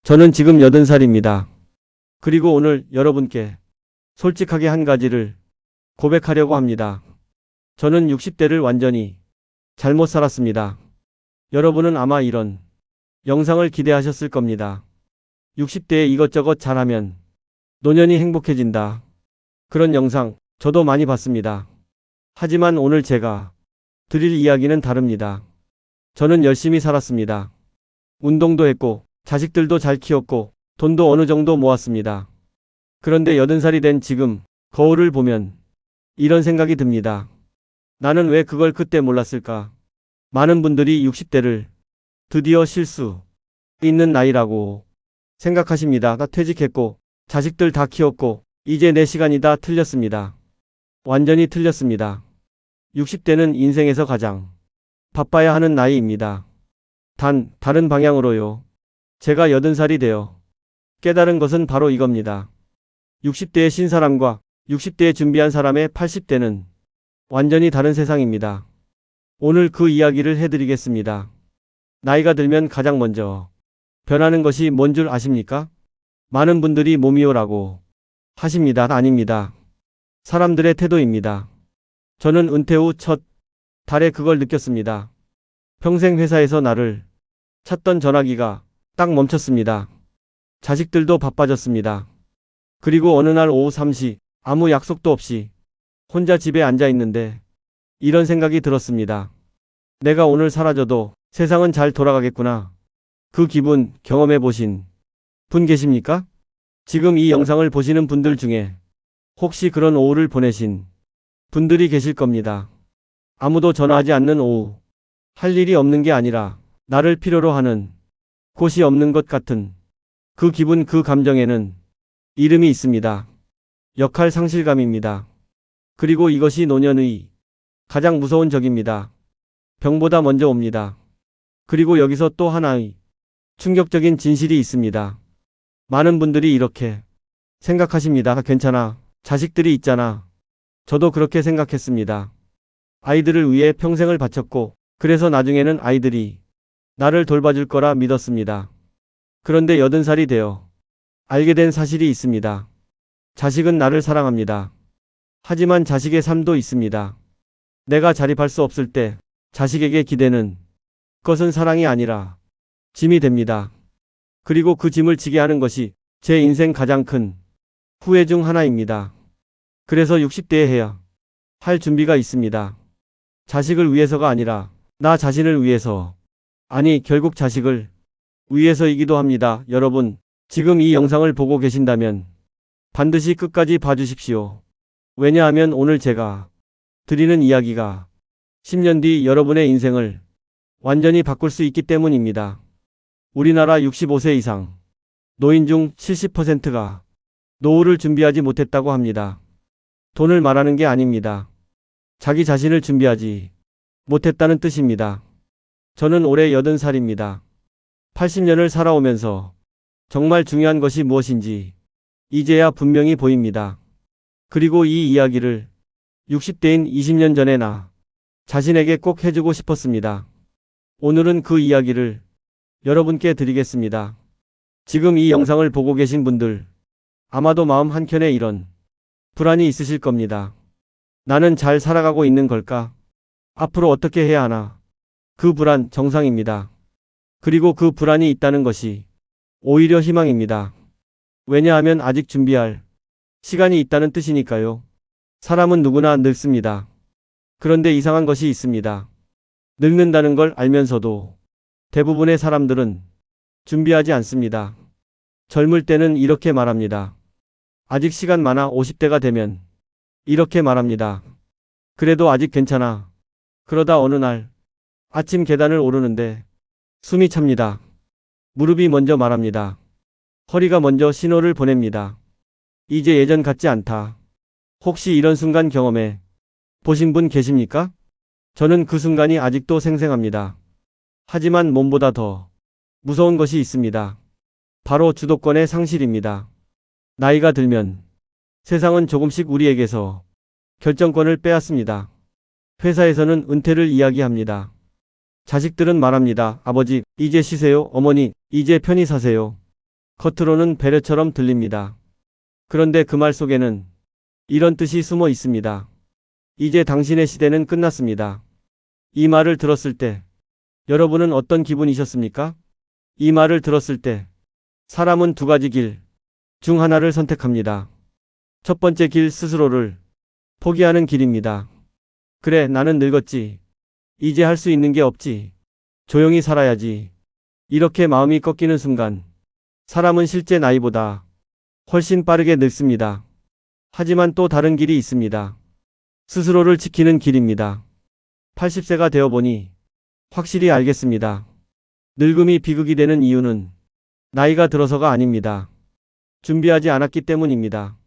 저는 지금 80살입니다. 그리고 오늘 여러분께 솔직하게 한 가지를 고백하려고 합니다. 저는 60대를 완전히 잘못 살았습니다. 여러분은 아마 이런 영상을 기대하셨을 겁니다. 60대에 이것저것 잘하면 노년이 행복해진다. 그런 영상 저도 많이 봤습니다. 하지만 오늘 제가 드릴 이야기는 다릅니다. 저는 열심히 살았습니다. 운동도 했고 자식들도 잘 키웠고 돈도 어느 정도 모았습니다. 그런데 80살이 된 지금 거울을 보면 이런 생각이 듭니다. 나는 왜 그걸 그때 몰랐을까? 많은 분들이 60대를 드디어 쉴 수 있는 나이라고 생각하십니다. 나 퇴직했고 자식들 다 키웠고 이제 내 시간이다. 틀렸습니다. 완전히 틀렸습니다. 60대는 인생에서 가장 바빠야 하는 나이입니다. 단 다른 방향으로요. 제가 80살이 되어 깨달은 것은 바로 이겁니다. 60대에 신 사람과 60대에 준비한 사람의 80대는 완전히 다른 세상입니다. 오늘 그 이야기를 해드리겠습니다. 나이가 들면 가장 먼저 변하는 것이 뭔 줄 아십니까? 많은 분들이 몸이요라고 하십니다. 아닙니다. 사람들의 태도입니다. 저는 은퇴 후 첫 달에 그걸 느꼈습니다. 평생 회사에서 나를 찾던 전화기가 딱 멈췄습니다. 자식들도 바빠졌습니다. 그리고 어느 날 오후 3시 아무 약속도 없이 혼자 집에 앉아 있는데 이런 생각이 들었습니다. 내가 오늘 사라져도 세상은 잘 돌아가겠구나. 그 기분 경험해 보신 분 계십니까? 지금 이 영상을 보시는 분들 중에 혹시 그런 오후를 보내신 분들이 계실 겁니다. 아무도 전화하지 않는 오후. 할 일이 없는 게 아니라 나를 필요로 하는 곳이 없는 것 같은 그 기분, 그 감정에는 이름이 있습니다. 역할 상실감입니다. 그리고 이것이 노년의 가장 무서운 적입니다. 병보다 먼저 옵니다. 그리고 여기서 또 하나의 충격적인 진실이 있습니다. 많은 분들이 이렇게 생각하십니다. 괜찮아. 자식들이 있잖아. 저도 그렇게 생각했습니다. 아이들을 위해 평생을 바쳤고 그래서 나중에는 아이들이 나를 돌봐줄 거라 믿었습니다. 그런데 80살이 되어 알게 된 사실이 있습니다. 자식은 나를 사랑합니다. 하지만 자식의 삶도 있습니다. 내가 자립할 수 없을 때 자식에게 기대는 것은 사랑이 아니라 짐이 됩니다. 그리고 그 짐을 지게 하는 것이 제 인생 가장 큰 후회 중 하나입니다. 그래서 60대에 해야 할 준비가 있습니다. 자식을 위해서가 아니라 나 자신을 위해서. 아니, 결국 자식을 위해서이기도 합니다. 여러분, 지금 이 영상을 보고 계신다면 반드시 끝까지 봐주십시오. 왜냐하면 오늘 제가 드리는 이야기가 10년 뒤 여러분의 인생을 완전히 바꿀 수 있기 때문입니다. 우리나라 65세 이상 노인 중 70%가 노후를 준비하지 못했다고 합니다. 돈을 말하는 게 아닙니다. 자기 자신을 준비하지 못했다는 뜻입니다. 저는 올해 80살입니다. 80년을 살아오면서 정말 중요한 것이 무엇인지 이제야 분명히 보입니다. 그리고 이 이야기를 60대인 20년 전에 나 자신에게 꼭 해주고 싶었습니다. 오늘은 그 이야기를 여러분께 드리겠습니다. 지금 이 영상을 보고 계신 분들 아마도 마음 한켠에 이런 불안이 있으실 겁니다. 나는 잘 살아가고 있는 걸까? 앞으로 어떻게 해야 하나? 그 불안 정상입니다. 그리고 그 불안이 있다는 것이 오히려 희망입니다. 왜냐하면 아직 준비할 시간이 있다는 뜻이니까요. 사람은 누구나 늙습니다. 그런데 이상한 것이 있습니다. 늙는다는 걸 알면서도 대부분의 사람들은 준비하지 않습니다. 젊을 때는 이렇게 말합니다. 아직 시간 많아. 50대가 되면 이렇게 말합니다. 그래도 아직 괜찮아. 그러다 어느 날 아침 계단을 오르는데 숨이 찹니다. 무릎이 먼저 말합니다. 허리가 먼저 신호를 보냅니다. 이제 예전 같지 않다. 혹시 이런 순간 경험해 보신 분 계십니까? 저는 그 순간이 아직도 생생합니다. 하지만 몸보다 더 무서운 것이 있습니다. 바로 주도권의 상실입니다. 나이가 들면 세상은 조금씩 우리에게서 결정권을 빼앗습니다. 회사에서는 은퇴를 이야기합니다. 자식들은 말합니다. 아버지, 이제 쉬세요. 어머니, 이제 편히 사세요. 겉으로는 배려처럼 들립니다. 그런데 그 말 속에는 이런 뜻이 숨어 있습니다. 이제 당신의 시대는 끝났습니다. 이 말을 들었을 때 여러분은 어떤 기분이셨습니까? 이 말을 들었을 때 사람은 두 가지 길 중 하나를 선택합니다. 첫 번째 길, 스스로를 포기하는 길입니다. 그래, 나는 늙었지. 이제 할 수 있는 게 없지. 조용히 살아야지. 이렇게 마음이 꺾이는 순간 사람은 실제 나이보다 훨씬 빠르게 늙습니다. 하지만 또 다른 길이 있습니다. 스스로를 지키는 길입니다. 80세가 되어 보니 확실히 알겠습니다. 늙음이 비극이 되는 이유는 나이가 들어서가 아닙니다. 준비하지 않았기 때문입니다.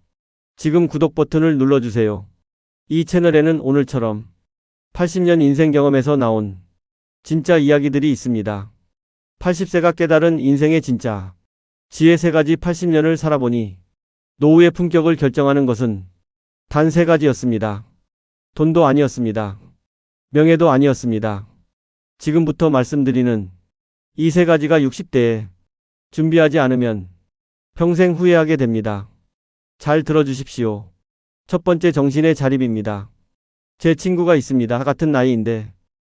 지금 구독 버튼을 눌러주세요. 이 채널에는 오늘처럼 80년 인생 경험에서 나온 진짜 이야기들이 있습니다. 80세가 깨달은 인생의 진짜 지혜 3가지. 80년을 살아보니 노후의 품격을 결정하는 것은 단 3가지였습니다. 돈도 아니었습니다. 명예도 아니었습니다. 지금부터 말씀드리는 이 3가지가 60대에 준비하지 않으면 평생 후회하게 됩니다. 잘 들어주십시오. 첫 번째, 정신의 자립입니다. 제 친구가 있습니다. 같은 나이인데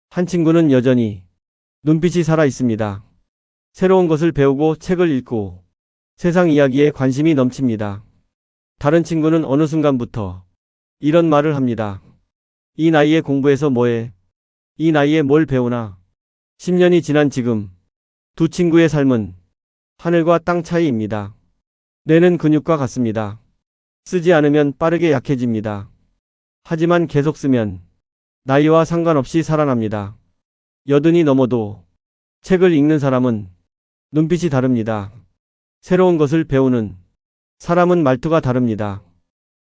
한 친구는 여전히 눈빛이 살아 있습니다. 새로운 것을 배우고 책을 읽고 세상 이야기에 관심이 넘칩니다. 다른 친구는 어느 순간부터 이런 말을 합니다. 이 나이에 공부해서 뭐해? 이 나이에 뭘 배우나? 10년이 지난 지금 두 친구의 삶은 하늘과 땅 차이입니다. 뇌는 근육과 같습니다. 쓰지 않으면 빠르게 약해집니다. 하지만 계속 쓰면 나이와 상관없이 살아납니다. 80이 넘어도 책을 읽는 사람은 눈빛이 다릅니다. 새로운 것을 배우는 사람은 말투가 다릅니다.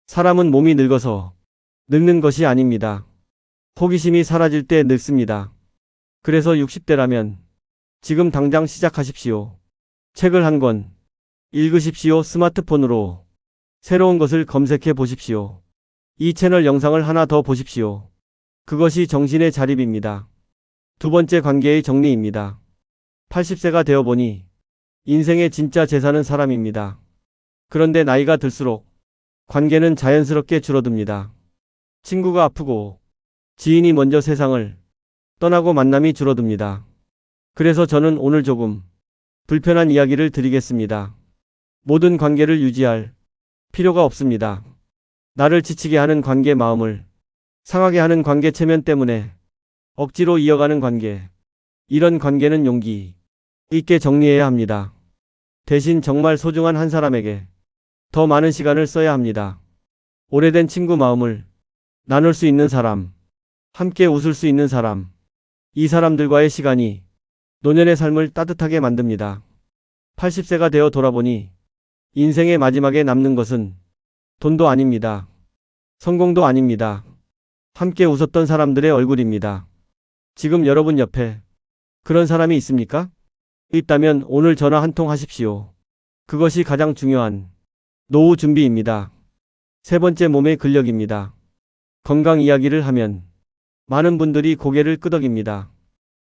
사람은 몸이 늙어서 늙는 것이 아닙니다. 호기심이 사라질 때 늙습니다. 그래서 60대라면 지금 당장 시작하십시오. 책을 한 권 읽으십시오. 스마트폰으로 새로운 것을 검색해 보십시오. 이 채널 영상을 하나 더 보십시오. 그것이 정신의 자립입니다. 두 번째, 관계의 정리입니다. 80세가 되어 보니 인생의 진짜 재산은 사람입니다. 그런데 나이가 들수록 관계는 자연스럽게 줄어듭니다. 친구가 아프고 지인이 먼저 세상을 떠나고 만남이 줄어듭니다. 그래서 저는 오늘 조금 불편한 이야기를 드리겠습니다. 모든 관계를 유지할 필요가 없습니다. 나를 지치게 하는 관계, 마음을 상하게 하는 관계, 체면 때문에 억지로 이어가는 관계, 이런 관계는 용기 있게 정리해야 합니다. 대신 정말 소중한 한 사람에게 더 많은 시간을 써야 합니다. 오래된 친구, 마음을 나눌 수 있는 사람, 함께 웃을 수 있는 사람, 이 사람들과의 시간이 노년의 삶을 따뜻하게 만듭니다. 80세가 되어 돌아보니 인생의 마지막에 남는 것은 돈도 아닙니다. 성공도 아닙니다. 함께 웃었던 사람들의 얼굴입니다. 지금 여러분 옆에 그런 사람이 있습니까? 있다면 오늘 전화 한 통 하십시오. 그것이 가장 중요한 노후 준비입니다. 세 번째, 몸의 근력입니다. 건강 이야기를 하면 많은 분들이 고개를 끄덕입니다.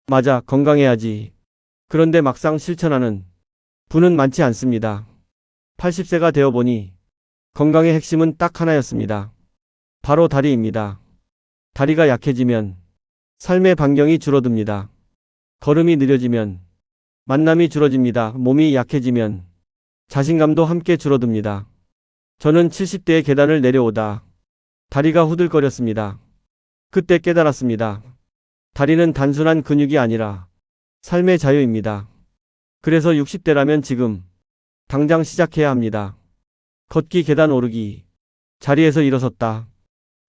맞아, 건강해야지. 그런데 막상 실천하는 분은 많지 않습니다. 80세가 되어 보니 건강의 핵심은 딱 하나였습니다. 바로 다리입니다. 다리가 약해지면 삶의 반경이 줄어듭니다. 걸음이 느려지면 만남이 줄어집니다. 몸이 약해지면 자신감도 함께 줄어듭니다. 저는 70대의 계단을 내려오다 다리가 후들거렸습니다. 그때 깨달았습니다. 다리는 단순한 근육이 아니라 삶의 자유입니다. 그래서 60대라면 지금 당장 시작해야 합니다. 걷기, 계단 오르기, 자리에서 일어섰다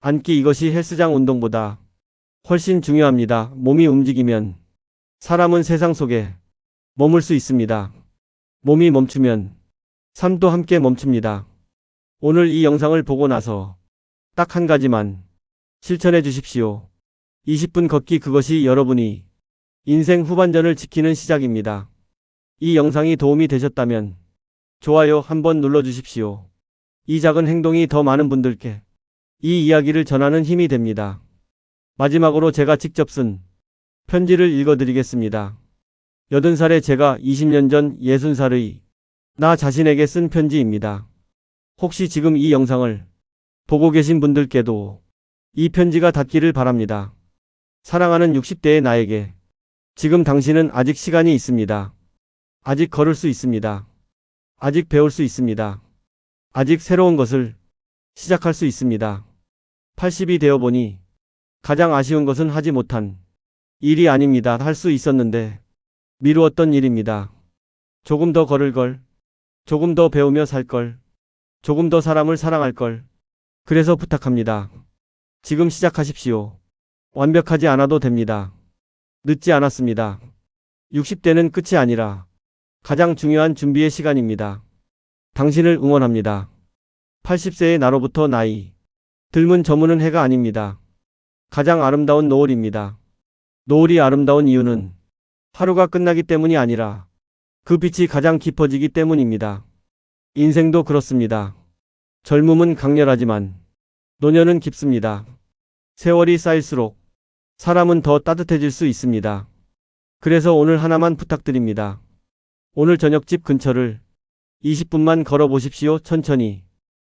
앉기, 이것이 헬스장 운동보다 훨씬 중요합니다. 몸이 움직이면 사람은 세상 속에 머물 수 있습니다. 몸이 멈추면 삶도 함께 멈춥니다. 오늘 이 영상을 보고 나서 딱 한 가지만 실천해 주십시오. 20분 걷기, 그것이 여러분이 인생 후반전을 지키는 시작입니다. 이 영상이 도움이 되셨다면 좋아요 한번 눌러주십시오. 이 작은 행동이 더 많은 분들께 이 이야기를 전하는 힘이 됩니다. 마지막으로 제가 직접 쓴 편지를 읽어드리겠습니다. 80살의 제가 20년 전 60살의 나 자신에게 쓴 편지입니다. 혹시 지금 이 영상을 보고 계신 분들께도 이 편지가 닿기를 바랍니다. 사랑하는 60대의 나에게 지금 당신은 아직 시간이 있습니다. 아직 걸을 수 있습니다. 아직 배울 수 있습니다. 아직 새로운 것을 시작할 수 있습니다. 80이 되어 보니 가장 아쉬운 것은 하지 못한 일이 아닙니다. 할 수 있었는데 미루었던 일입니다. 조금 더 걸을 걸, 조금 더 배우며 살 걸, 조금 더 사람을 사랑할 걸. 그래서 부탁합니다. 지금 시작하십시오. 완벽하지 않아도 됩니다. 늦지 않았습니다. 60대는 끝이 아니라 가장 중요한 준비의 시간입니다. 당신을 응원합니다. 80세의 나로부터 나이 들문 저무는 해가 아닙니다. 가장 아름다운 노을입니다. 노을이 아름다운 이유는 하루가 끝나기 때문이 아니라 그 빛이 가장 깊어지기 때문입니다. 인생도 그렇습니다. 젊음은 강렬하지만 노년은 깊습니다. 세월이 쌓일수록 사람은 더 따뜻해질 수 있습니다. 그래서 오늘 하나만 부탁드립니다. 오늘 저녁 집 근처를 20분만 걸어 보십시오. 천천히.